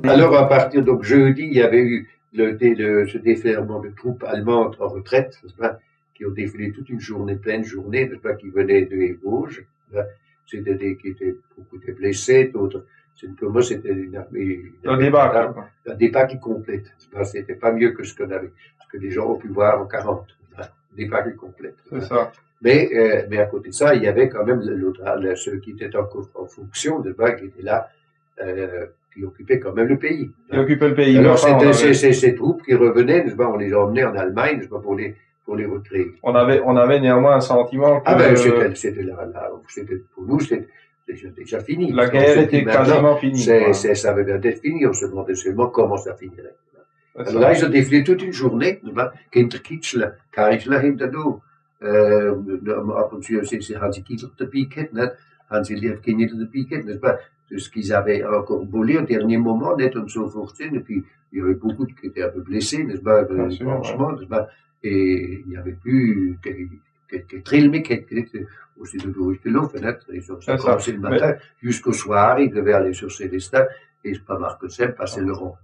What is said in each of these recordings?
Alors, à partir donc jeudi, il y avait eu ce déferlement de troupes allemandes en retraite, n'est-ce pas, qui ont défilé toute une journée, pleine journée, n'est-ce pas, qui venaient de Vosges. C'était qui étaient beaucoup de blessés, d'autres. Pour moi, c'était un débat, un débat qui complète. C'était pas mieux que ce que les gens ont pu voir en 40. Un débat qui complète. C'est ça. Mais à côté de ça, il y avait quand même ceux qui étaient encore en fonction, de qui étaient là, qui occupaient quand même le pays. Qui occupaient le pays. Alors, c'était ces troupes qui revenaient, on les emmenait en Allemagne, pour les recréer. On avait néanmoins un sentiment que... Ah ben, c'était pour nous, c'était déjà fini. La guerre était quasiment finie. Ça avait bien d'être fini, on se demandait seulement comment ça finirait. Alors là, ils ont défilé toute une journée, Kinderkitschler, Karikschler hinterdoor. Ab und zu had sie Kittel de piquet, net, had sie lief Kittel de piquet, n'est-ce pas? Ce qu'ils avaient encore volé au dernier moment, net om so fortune, et puis il y avait beaucoup qui étaient un peu blessés, n'est-ce pas? Franchement, n'est-ce pas? Et il n'y avait plus que Trilmic, aussi de Durchgelaufen, ils ont commencé le matin, jusqu'au soir, ils devaient aller sur Célestin, et pas Marcosem, passer le rond.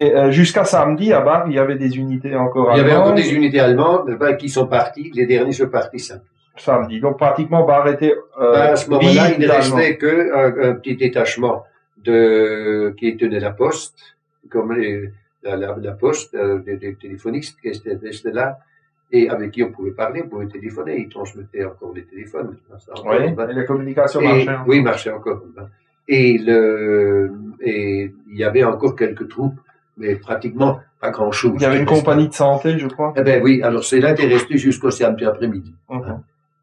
Et jusqu'à samedi, à Bar, il y avait des unités encore allemandes. Il y avait encore des unités allemandes qui sont parties. Les derniers sont partis samedi. Donc pratiquement Bar était à ce moment-là, il ne restait qu'un petit détachement qui tenait la poste, comme la poste des téléphonistes qui étaient là et avec qui on pouvait parler, on pouvait téléphoner. Ils transmettaient encore les téléphones. Oui, et les communications marchaient encore. Oui, marchaient encore. Et il y avait encore quelques troupes, mais pratiquement pas grand-chose. Il y avait une compagnie de santé, je crois. Eh ben oui, alors cela était resté jusqu'au samedi après-midi.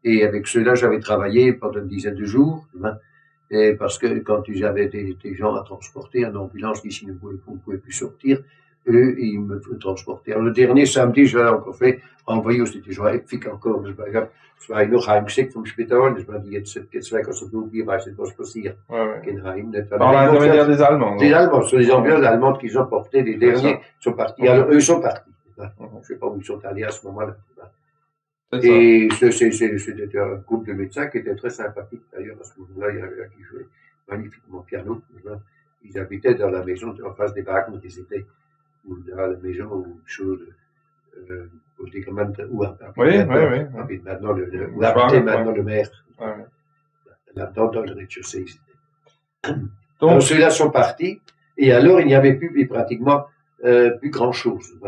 Et avec ceux-là, j'avais travaillé pendant une dizaine de jours. Et parce que quand j'avais des gens à transporter en ambulance qui ne pouvaient plus sortir, eux, ils me transportaient. Alors, le dernier samedi, je l'ai encore fait, envoyé aussi des gens, ik encore, dus ik heb nog heimgeschickt vom Spital, dus die jetzt weg als het doel, hier weiß nicht, was passiert. Par l'intermédiaire des Allemands. Des Allemands, ce sont les ambulances allemandes qu'ils ont portées, les derniers sont partis. Alors, eux sont partis. Je ne sais pas où ils sont allés à ce moment-là. Et c'était un groupe de médecins qui était très sympathique, d'ailleurs, à ce moment-là, il y avait qui jouait magnifiquement piano. Ils habitaient dans la maison en face des bacs où ils étaient, ou dans la maison ou chose, où habite maintenant le maire. Là-dedans, dans le rez-de-chaussée. Donc, ceux-là sont partis, et alors il n'y avait plus pratiquement plus grand-chose.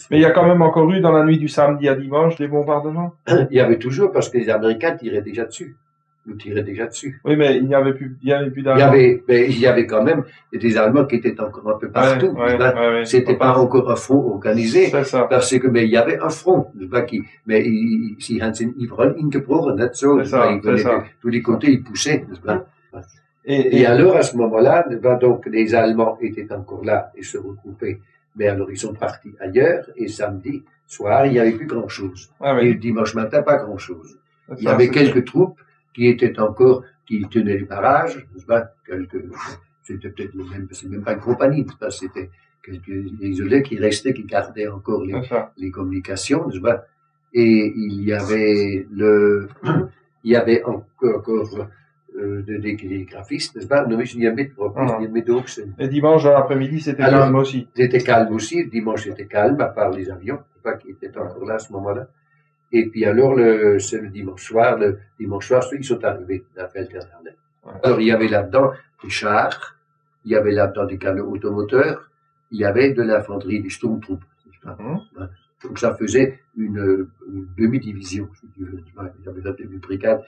Mais il y a quand même encore eu, dans la nuit du samedi à dimanche, des bombardements. Il y avait toujours, parce que les Américains tiraient déjà dessus. Nous tiraient déjà dessus. Oui, mais il n'y avait plus d'Allemands. Il y avait quand même des Allemands qui étaient encore un peu partout. C'était pas encore un front organisé. Ça. Parce que, mais il y avait un front. Mais ils venaient ingebrochen, net zo. Ils venaient de tous les côtés, ils poussaient. Et alors, à ce moment-là, donc, les Allemands étaient encore là et se regroupaient. Mais alors, ils sont partis ailleurs, et samedi soir, il n'y avait plus grand-chose. Et le dimanche matin, pas grand-chose. Il y avait quelques troupes qui tenaient les barrages, c'était peut-être c'est même pas une compagnie, c'était quelques isolés qui restaient, qui gardaient encore les communications, et il y avait encore des télégraphistes, Et dimanche dans l'après-midi, c'était calme aussi. C'était calme aussi, le dimanche c'était calme, à part les avions, qui étaient encore là à ce moment-là. Et puis alors, c'est le dimanche soir, ils sont arrivés à Felternarnet. Alors, il y avait là-dedans des chars, il y avait là-dedans des canons automoteurs, il y avait de l'infanterie, des Sturmtruppen. Donc, ça faisait une demi-division, si tu veux. Il y avait la demi-brigade.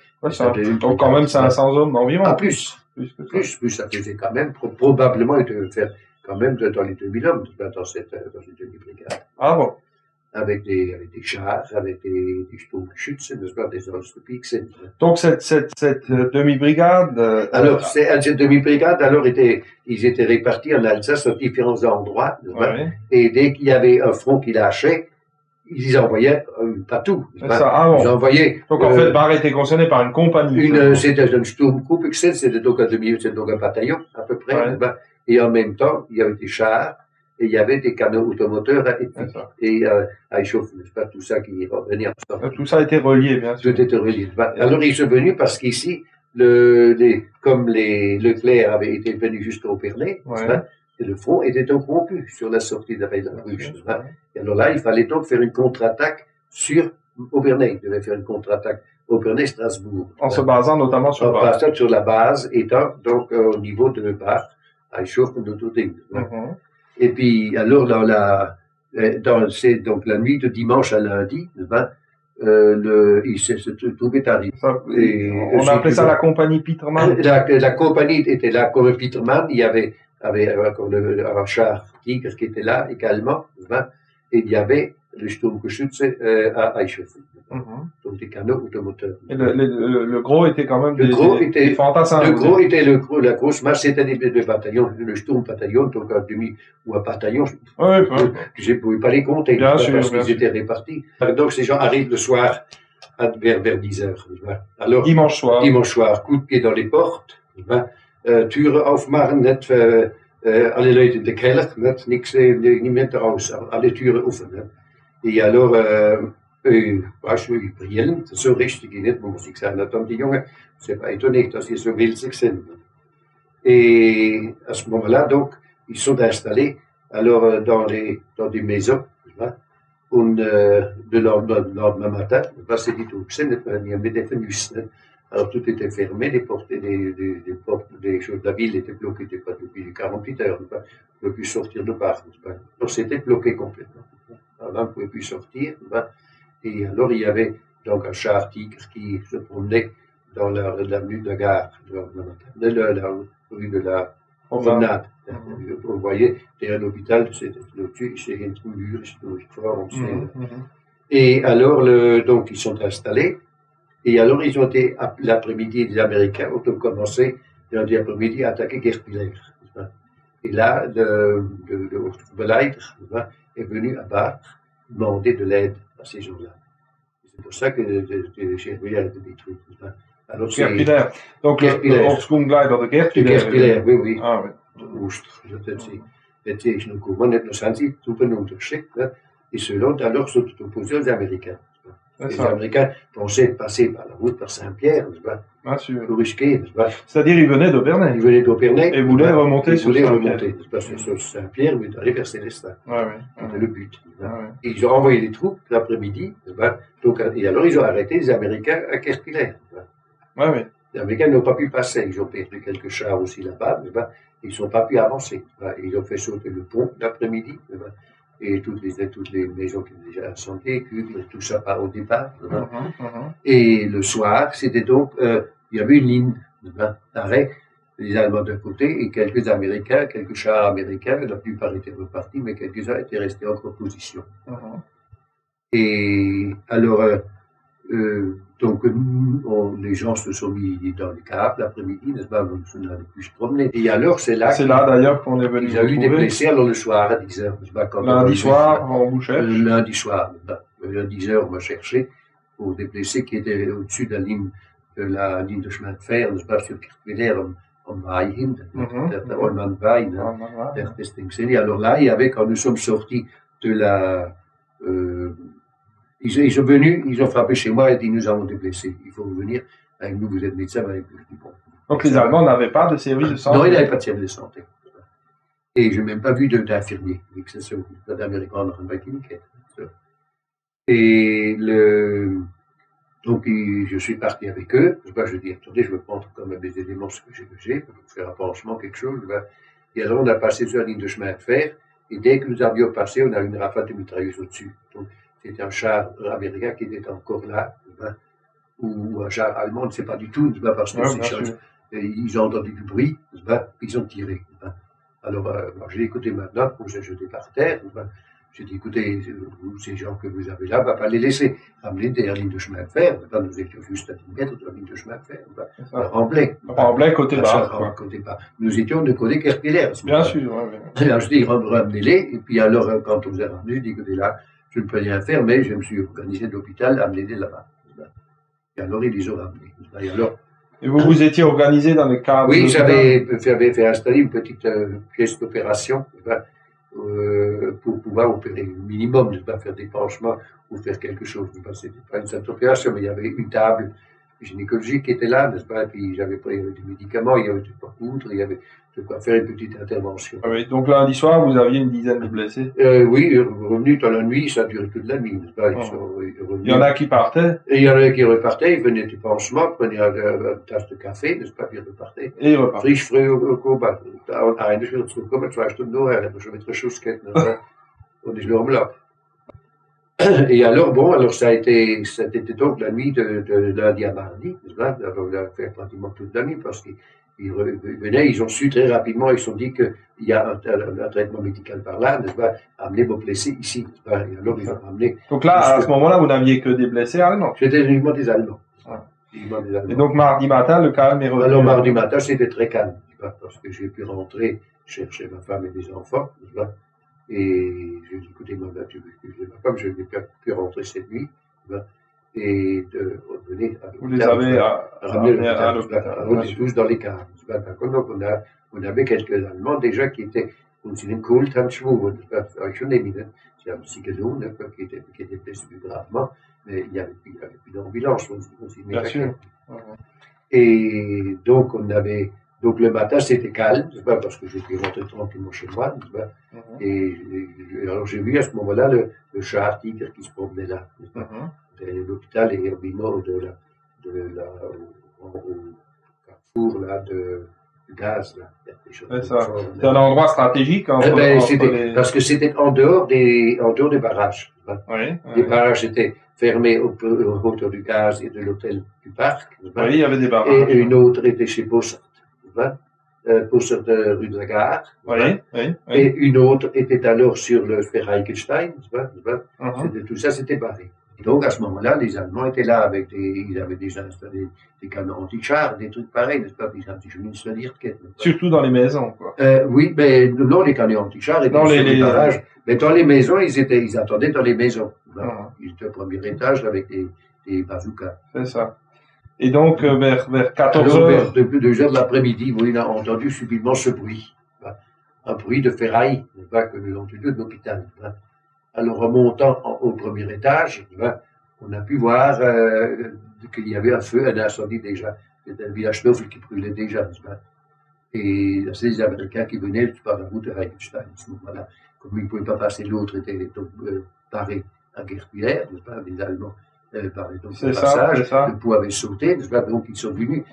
Donc, quand même 500 hommes environ. Ah, plus, ça faisait quand même, probablement, il devait faire quand même dans les 2000 hommes, dans cette demi-brigade. Ah bon? Avec des chars, avec des Sturmschützen, des Holzpiksen. Donc, cette demi-brigade... Alors, cette demi-brigade, alors, ils étaient répartis en Alsace à différents endroits, et dès qu'il y avait un front qui lâchait, ils envoyaient partout. Ils envoyaient. Donc, en fait, Bar était concerné par une compagnie. C'était un Sturmgruppe, c'était donc un bataillon, à peu près. Et en même temps, il y avait des chars, et il y avait des canons automoteur et à échauffer, n'est-ce pas, tout ça qui revenait ensemble. Tout ça était relié, bien sûr. Tout était relié. Alors, ils sont venus parce qu'ici, comme Leclerc avait été venu jusqu'au Pernay, Et le front était donc rompu sur la sortie de la Bruche. Et alors là, il fallait donc faire une contre-attaque sur Obernai. Il devait faire une contre-attaque Obernai-Strasbourg. En se basant notamment sur Bach. Sur la base étant donc au niveau de Bach, à Eichhoff et Notterding. Et puis, alors, c'est donc la nuit de dimanche à lundi, il se trouvait à Rive. On appelait ça la compagnie Petermann. La compagnie était là comme Petermann. Il y avait encore un char Tigre qui était là également. Et il y avait le Sturmgeschütze à Eichhoff. Donc des canons automoteurs. Et le gros était quand même des fantassins. Le gros était la grosse masse, c'était des bataillons, le Sturm-Bataillon, donc un demi ou un bataillon. Je ne pouvais pas les compter parce qu'ils étaient répartis. Donc ces gens arrivent le soir vers 10 heures. Alors, dimanche soir, coup de pied dans les portes, Türen aufmachen, nicht alle Leute in den Keller, niemand raus, alle Türen offen. Et alors, brillen, so richtig nicht, muss ich sagen. Dann die Jungen, c'est pas étonné dass ils so wildsig sind. Et à ce moment-là, donc, ils sont installés alors dans des maisons, und le lendemain matin, c'est dit au il y avait des fenêtres. Alors tout était fermé, les portes des choses de la ville étaient bloquées depuis 48 heures, on ne pouvait plus sortir de part. Alors c'était bloqué complètement. Alors on ne pouvait plus sortir. Et alors il y avait donc un char Tigre qui se promenait dans l'avenue de la gare, de la rue de la promenade. Vous voyez, derrière l'hôpital, c'est au-dessus, c'est une mur, et alors, donc ils sont installés. Et alors, ils ont été, l'après-midi, les Américains ont commencé, l'après-midi, à attaquer Gerpiller. Et là, le Beleiter est venu à Bach demander de l'aide à ces gens-là. C'est pour ça que Gerpiller a été détruit. Gerpiller. Donc, le Ortsgrundleiter de Gerpiller. Gerpiller, oui. Ah, oui. Dat is nog komen, net als Hansi, troepen ondergeschikt. Et ceux-là, alors, sont opposés aux Américains. Les Américains pensaient passer par la route, par Saint-Pierre, bien sûr. Pour risquer, c'est-à-dire, ils venaient d'Aubernay. Ils venaient d'Aubernay. Et voulaient remonter sur Saint-Pierre, mais d'aller vers Célestin. C'était le but. Et ils ont envoyé des troupes l'après-midi, et alors ils ont arrêté les Américains à Kerpiller. Les Américains n'ont pas pu passer, ils ont perdu quelques chars aussi là-bas, ils n'ont pas pu avancer. Ils ont fait sauter le pont l'après-midi. Et toutes les maisons qui étaient déjà incendiées, tout ça part au départ. Et le soir, c'était donc, il y avait une ligne d'arrêt, les Allemands d'un côté et quelques Américains, quelques chars américains, la plupart étaient repartis, mais quelques-uns étaient restés en position. Et alors, donc, les gens se sont mis dans les caves l'après-midi, n'est-ce pas, on n'allait plus se promener. Et alors, c'est là d'ailleurs qu'on est venu. Il y a eu des blessés, alors le soir à 10 h, n'est-ce pas, lundi soir, on vous cherche. Lundi soir, à 10 h, on m'a cherché pour des blessés qui étaient au-dessus de la ligne de chemin de fer, n'est-ce pas, sur Kirchwiller, en Wein, der Holman Wein, der Testingssee. Alors là, il y avait, quand nous sommes sortis de la. Ils sont venus, ils ont frappé chez moi et dit nous avons des blessés, il faut revenir avec nous, vous êtes médecin, avec nous. Bon. Donc les Allemands n'avaient pas de service de santé? Non, ils n'avaient pas de service de santé. Et je n'ai même pas vu d'infirmier, vu que c'est ça, d'Américains dans une clinique. Et donc je suis parti avec eux, je dis attendez, je vais prendre quand même des éléments ce que j'ai, pour faire un pansement, quelque chose. Et alors on a passé sur la ligne de chemin de fer, et dès que nous avions passé, on a eu une rafale de mitrailleuse au-dessus. Donc, c'était un char américain qui était encore là, ou un char allemand, on ne sait pas du tout, parce que ils ont entendu du bruit, ils ont tiré. Alors, j'ai dit, écoutez, maintenant, pour se jeter par terre, j'ai dit, écoutez, ces gens que vous avez là, on ne va pas les laisser ramener derrière la ligne de chemin de fer, nous étions juste à 10 mètres de la ligne de chemin de fer, en blé. En blé, côté bas. Nous étions de côté Kerpiller. Bien sûr, Alors, je dis, ramenez-les, et puis alors, quand on vous a ramené, je dis, écoutez, là, je ne peux rien faire, mais je me suis organisé de l'hôpital à me l'aider là-bas. Et alors, ils les ont ramenés. Et vous vous étiez organisé dans le cadre? Oui, j'avais fait installer une petite pièce d'opération pour pouvoir opérer le minimum, ne pas faire des pansements ou faire quelque chose. Ce n'était pas une simple opération, mais il y avait une table gynécologique qui était là, n'est-ce pas? Et puis j'avais pris des médicaments, il y avait coudre, il y avait de quoi faire une petite intervention. Ah oui. Donc lundi soir, vous aviez une dizaine de blessés. Oui, revenus dans la nuit, ça a duré toute la nuit, n'est-ce pas? Il y en a qui partaient. Et il y en a qui repartaient, ils venaient du pansement, prenaient une tasse de café, n'est-ce pas, puis ils repartaient. Et ils repartaient. Frisch, früh, Combat. Eigentlich wieder zurückkommen, 2 Stunden nachher, hat man schon wieder Schuss gehabt, n'est-ce pas? Und ist noch am Lac. Et alors, bon, alors c'était donc la nuit de lundi à mardi, n'est-ce pas? Alors, on a fait pratiquement toute la nuit parce qu'ils venaient, ils ont su très rapidement, ils se sont dit qu'il y a un traitement médical par là, n'est-ce pas? Amener vos blessés ici, n'est-ce pas? Et alors, ils ont amené. Donc là, à ce moment-là, vous n'aviez que des blessés allemands? C'était uniquement des Allemands. Et donc, mardi matin, le calme est revenu. Alors, mardi matin, c'était très calme, parce que j'ai pu rentrer chercher ma femme et mes enfants, n'est-ce pas? Et j'ai dit, écoutez, ma femme, je n'ai pas pu rentrer cette nuit, et de revenir à l'hôpital. Vous les avez ramenés à l'hôpital. On est tous dans les caves. Donc, on avait quelques Allemands déjà qui étaient, on s'est dit, cool, tant schwur, schon évident. C'est un psychologue qui était blessé plus gravement, mais il n'y avait plus d'ambulance. Bien sûr. Et donc, donc le matin, c'était calme, c'est pas parce que j'étais rentré tranquillement chez moi, et alors j'ai vu à ce moment-là le char tigre qui se promenait là, l'hôpital est au carrefour là de gaz là. C'est un endroit stratégique parce que c'était en dehors des barrages. Les barrages étaient fermés au hauteur du gaz et de l'hôtel du parc. Oui, il y avait des barrages. Et une autre était chez Bossert. Bossert rue de la Gare. Et une autre était alors sur le Ferreichenstein. Tout ça, c'était barré. Et donc, à ce moment-là, les Allemands étaient là ils avaient déjà installé des canons anti-chars, des trucs pareils, n'est-ce pas, des anti-chemins à dire. Surtout dans les maisons, quoi. Oui, mais non, les canons anti-chars étaient sur les barrages. Mais dans les maisons, ils attendaient dans les maisons. Ils étaient au premier étage avec des bazookas. C'est ça. Et donc, vers 14 heures. Vers 2 heures de l'après-midi, on a entendu subitement ce bruit. Un bruit de ferraille, que nous avons entendu de l'hôpital. Alors, remontant au premier étage, on a pu voir qu'il y avait un incendie déjà. C'était un village neuf qui brûlait déjà. Et c'est les Américains qui venaient par la route de Reichenstein. Voilà. Comme ils ne pouvaient pas passer, l'autre était paré à Guerpillère, les Allemands. Par les passage, le pont avait sauté, donc ils sont venus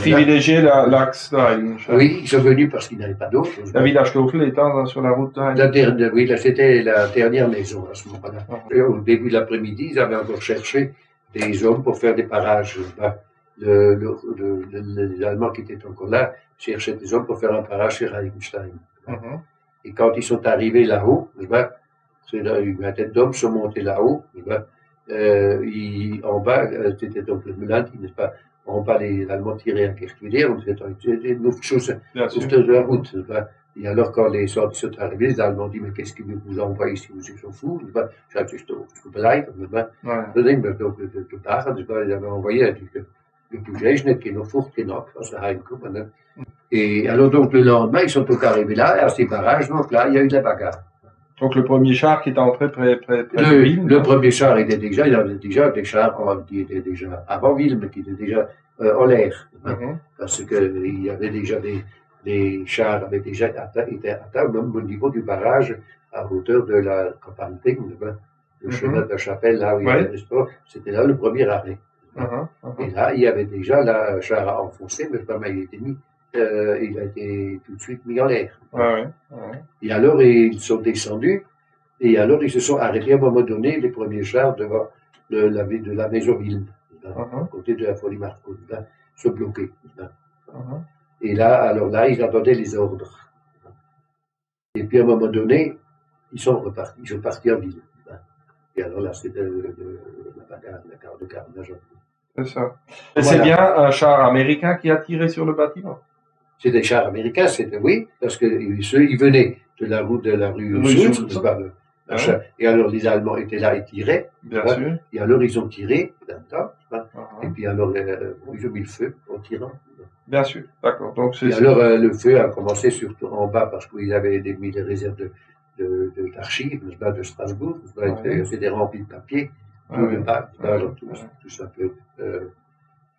privilégier l'axe de Heiligenstein. Oui, ils sont venus parce qu'ils n'avaient pas d'autre. La village Kaufel étant sur la route de Heiligenstein. Oui, là c'était la dernière maison à ce moment-là. Au début de l'après-midi, ils avaient encore cherché des hommes pour faire des parages. Les Allemands qui étaient encore là cherchaient des hommes pour faire un parage sur Heiligenstein. Et quand ils sont arrivés là-haut, une vingtaine d'hommes sont montés là-haut. En bas, c'était donc le Melanti, n'est-ce pas? En bas, les Allemands tiraient à Kertwiller, und c'était une autre chose, de la route. Et alors, quand les sorties sont arrivés, les Allemands disent, mais qu'est-ce qui vous envoie ici? Vous êtes fous? Ça, c'est beleid. Donc, de dagen, ils avaient envoyé le Pougège, qui est nos fourtes, qui est notre, aus der Heimkommen. Et alors, donc, le lendemain, ils sont donc arrivés là, à ces barrages, donc là, il y a eu de la bagarre. Donc le premier char qui est entré près de Wilm. Le premier char était déjà, il y avait déjà des chars qui étaient déjà avant Wilm, qui étaient déjà en l'air. Parce qu'il y avait déjà des chars avaient déjà été atteints même au niveau du barrage à hauteur de la Campantine, le chemin de la Chapelle, là où il y avait le sport. C'était là le premier arrêt. Et là, il y avait déjà le char à enfoncer, mais vraiment il était mis. Il a été tout de suite mis en l'air. Et alors, ils sont descendus, et alors, ils se sont arrêtés à un moment donné, les premiers chars devant de la maison Wilm, à côté de la folie Marco, se bloquer. Et là, alors là, ils attendaient les ordres. Et puis, à un moment donné, ils sont partis en ville. Et alors là, c'était la bagarre, le carnage. C'est ça. Et voilà. C'est bien un char américain qui a tiré sur le bâtiment? C'est des chars américains, oui, parce qu'ils venaient de la route de la rue Sud, et alors les Allemands étaient là et tiraient, et alors ils ont tiré, et puis alors ils ont mis le feu en tirant. Bien sûr, d'accord. Et alors le feu a commencé surtout en bas, parce qu'ils avaient mis des réserves d'archives, de Strasbourg, c'était rempli de papier, tout le bas, tout ça peut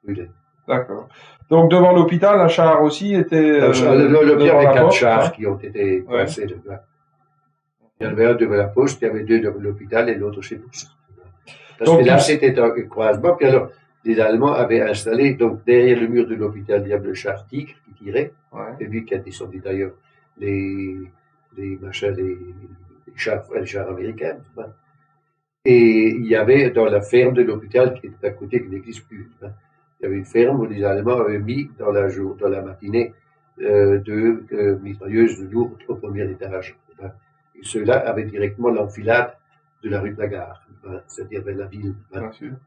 brûler. D'accord. Donc devant l'hôpital, un char aussi était l'hôpital avait 4 porte, chars hein? qui ont été placés devant. Il y en avait un devant la poste, il y avait 2 devant l'hôpital et l'autre chez Bourse. Parce Donc, que là, c'était un croisement. Puis alors, les Allemands avaient installé, donc derrière le mur de l'hôpital, il y avait le char Tigre qui tirait. Ouais. Et lui qui a descendu d'ailleurs les chars américains. Et il y avait dans la ferme de l'hôpital qui était à côté, qui n'existe plus. Il y avait une ferme où les Allemands avaient mis dans la matinée 2 mitrailleuses lourdes au premier étage. Et ceux-là avaient directement l'enfilade de la rue de la Gare, c'est-à-dire vers la ville.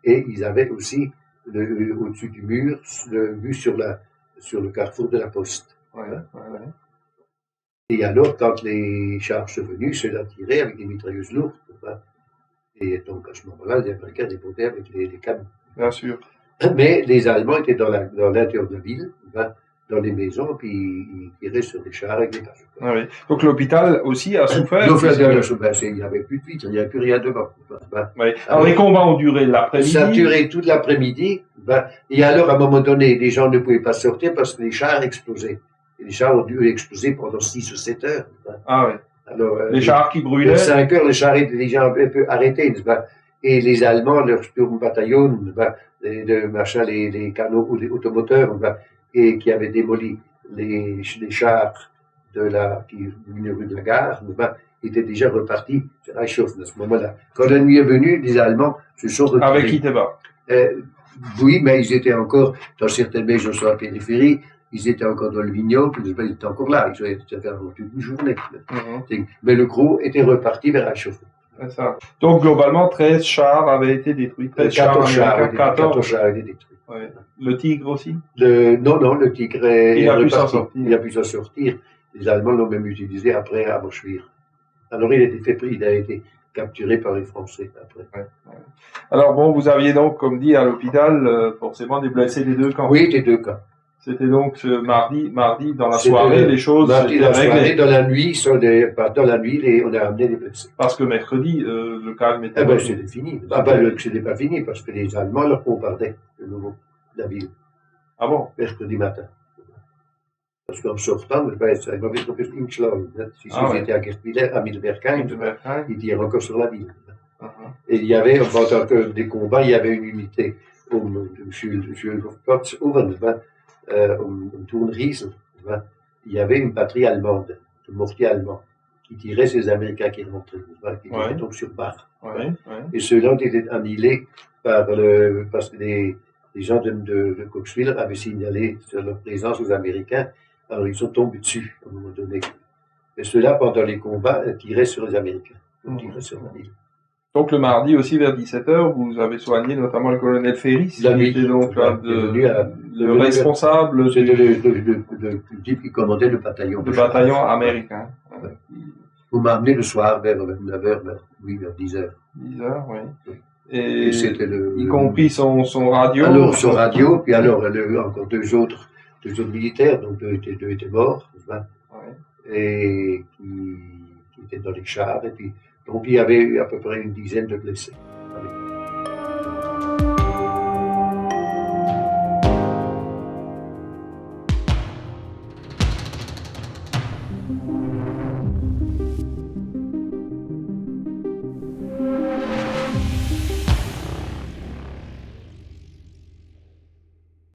Et ils avaient aussi au-dessus du mur le vue sur le carrefour de la poste. Et alors, quand les chars sont venus, ceux-là tiraient avec des mitrailleuses lourdes. Et donc, à ce moment-là, les Américains répondaient avec les canons. Bien sûr. Mais les Allemands étaient dans l'intérieur de la ville, dans les maisons, puis ils tiraient sur des chars avec des parachutes. Ah oui. Donc l'hôpital aussi a souffert. Il n'y avait plus de vitres, il n'y avait plus rien devant. Oui. Alors les combats ont duré l'après-midi. Ça a duré toute l'après-midi. Et alors, à un moment donné, les gens ne pouvaient pas sortir parce que les chars explosaient. Et les chars ont dû exploser pendant 6 ou 7 heures. Ah oui. Alors, les chars qui brûlaient. Pour 5 heures, les chars étaient déjà un peu arrêtés. Et les Allemands, leur Sturmbataillon, les canons automoteurs, et qui avaient démoli les chars qui venaient rue de la Gare, étaient déjà repartis à Reichshofen à ce moment-là. Quand la nuit est venue, les Allemands se sont retirés. Avec Iteba. Oui, mais ils étaient encore dans certaines maisons sur la périphérie. Ils étaient encore dans le vignoble, ils étaient encore là, ils étaient avant toute une journée. Mais le gros était reparti vers Reichshofen. C'est ça. Donc, globalement, 13 chars avaient été détruits. 14 chars avaient été détruits. Ouais. Le Tigre aussi? Non, le Tigre il a pu s'en sortir. Il a pu s'en sortir. Les Allemands l'ont même utilisé après à Moschwir. Alors, il a été capturé par les Français après. Alors, bon, vous aviez donc, comme dit, à l'hôpital, forcément des blessés des deux camps. Oui, des deux camps. C'était donc ce mardi dans la soirée, les choses étaient réglées. Dans la nuit, on a amené les blessés. Parce que mercredi, le calme était... c'était fini. C'était pas fini, parce que les Allemands leur bombardaient de nouveau la ville. Ah bon? Mercredi matin. Parce qu'en sortant, ça va être ingeschlagen. Si c'était à Gertwiller, à Mittelbergheim, ils tirent encore sur la ville. Et il y avait, pendant des combats, il y avait une unité Thun-Riesel, il y avait une patrie allemande, de mortiers allemands, qui tirait ces Américains qui rentraient, qui étaient donc sur barre. Et ceux-là ont été annihilés parce que les gens de Coxwiller avaient signalé sur leur présence aux Américains, alors ils sont tombés dessus à un moment donné. Et ceux-là, pendant les combats, tiraient sur les Américains, tiraient sur la ville. Donc le mardi aussi vers 17h, vous avez soigné notamment le colonel Ferris, qui était donc le responsable le type qui commandait le bataillon. Le bataillon américain. Vous m'amenez le soir vers 9h, vers 10h. 10h, oui. Et c'était y compris son radio. Alors son radio, puis alors encore deux autres militaires, donc deux étaient morts, et qui étaient dans les chars, et puis donc il y avait à peu près une dizaine de blessés.